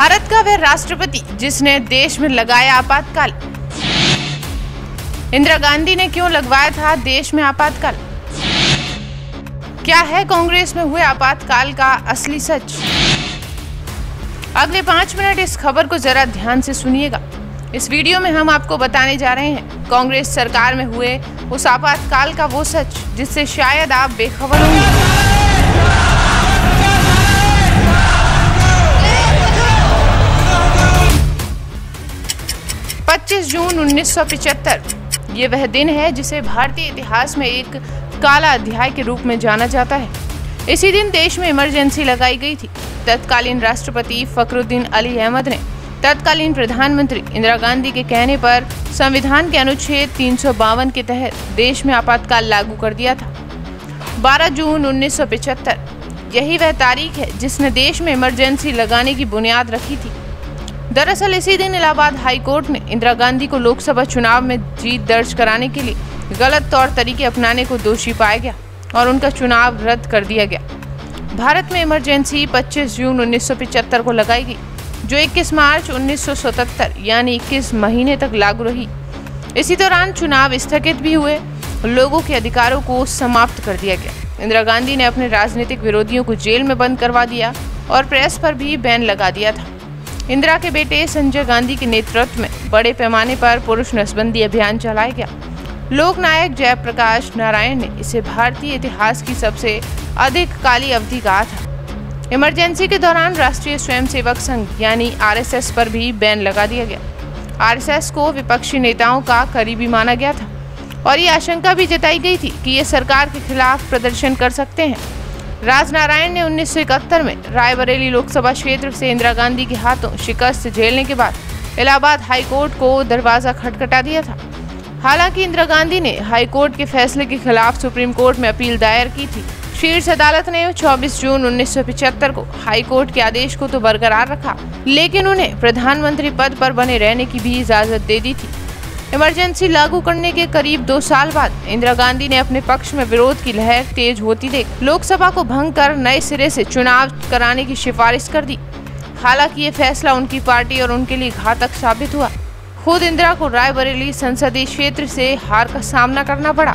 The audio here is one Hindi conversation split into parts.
भारत का वह राष्ट्रपति जिसने देश में लगाया आपातकाल। इंदिरा गांधी ने क्यों लगवाया था देश में आपातकाल? क्या है कांग्रेस में हुए आपातकाल का असली सच? अगले 5 मिनट इस खबर को जरा ध्यान से सुनिएगा। इस वीडियो में हम आपको बताने जा रहे हैं कांग्रेस सरकार में हुए उस आपातकाल का वो सच जिससे शायद आप बेखबर होंगे। 25 जून 1975 ये वह दिन है जिसे भारतीय इतिहास में एक काला अध्याय के रूप में जाना जाता है। इसी दिन देश में इमरजेंसी लगाई गई थी। तत्कालीन राष्ट्रपति फखरुद्दीन अली अहमद ने तत्कालीन प्रधानमंत्री इंदिरा गांधी के कहने पर संविधान के अनुच्छेद 352 के तहत देश में आपातकाल लागू कर दिया था। 12 जून 1975 यही वह तारीख है जिसने देश में इमरजेंसी लगाने की बुनियाद रखी थी। दरअसल इसी दिन इलाहाबाद हाई कोर्ट ने इंदिरा गांधी को लोकसभा चुनाव में जीत दर्ज कराने के लिए गलत तौर तरीके अपनाने को दोषी पाया गया और उनका चुनाव रद्द कर दिया गया। भारत में इमरजेंसी 25 जून 1975 को लगाई गई, जो 21 मार्च 1977 यानी 21 महीने तक लागू रही। इसी दौरान चुनाव स्थगित भी हुए, लोगों के अधिकारों को समाप्त कर दिया गया। इंदिरा गांधी ने अपने राजनीतिक विरोधियों को जेल में बंद करवा दिया और प्रेस पर भी बैन लगा दिया था। इंदिरा के बेटे संजय गांधी के नेतृत्व में बड़े पैमाने पर पुरुष नसबंदी अभियान चलाया गया। लोकनायक जयप्रकाश नारायण ने इसे भारतीय इतिहास की सबसे अधिक काली अवधि कहा था। इमरजेंसी के दौरान राष्ट्रीय स्वयंसेवक संघ यानी आरएसएस पर भी बैन लगा दिया गया। आरएसएस को विपक्षी नेताओं का करीबी माना गया था और ये आशंका भी जताई गई थी कि ये सरकार के खिलाफ प्रदर्शन कर सकते हैं। राजनारायण ने 1971 में रायबरेली लोकसभा क्षेत्र से इंदिरा गांधी के हाथों शिकस्त झेलने के बाद इलाहाबाद हाई कोर्ट को दरवाजा खटखटा दिया था। हालांकि इंदिरा गांधी ने हाई कोर्ट के फैसले के खिलाफ सुप्रीम कोर्ट में अपील दायर की थी। शीर्ष अदालत ने 24 जून 1975 को हाई कोर्ट के आदेश को तो बरकरार रखा, लेकिन उन्हें प्रधानमंत्री पद पर बने रहने की भी इजाजत दे दी थी। इमरजेंसी लागू करने के करीब 2 साल बाद इंदिरा गांधी ने अपने पक्ष में विरोध की लहर तेज होती देख लोकसभा को भंग कर नए सिरे से चुनाव कराने की सिफारिश कर दी। हालांकि ये फैसला उनकी पार्टी और उनके लिए घातक साबित हुआ। खुद इंदिरा को रायबरेली संसदीय क्षेत्र से हार का सामना करना पड़ा।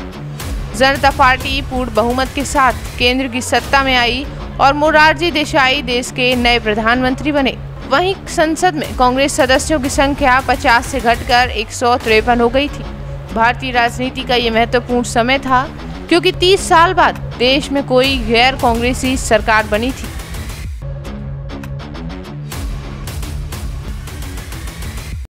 जनता पार्टी पूर्ण बहुमत के साथ केंद्र की सत्ता में आई और मोरारजी देसाई देश के नए प्रधानमंत्री बने। वहीं संसद में कांग्रेस सदस्यों की संख्या 50 से घटकर 153 हो गई थी। भारतीय राजनीति का ये महत्वपूर्ण समय था क्योंकि 30 साल बाद देश में कोई गैर कांग्रेसी सरकार बनी थी।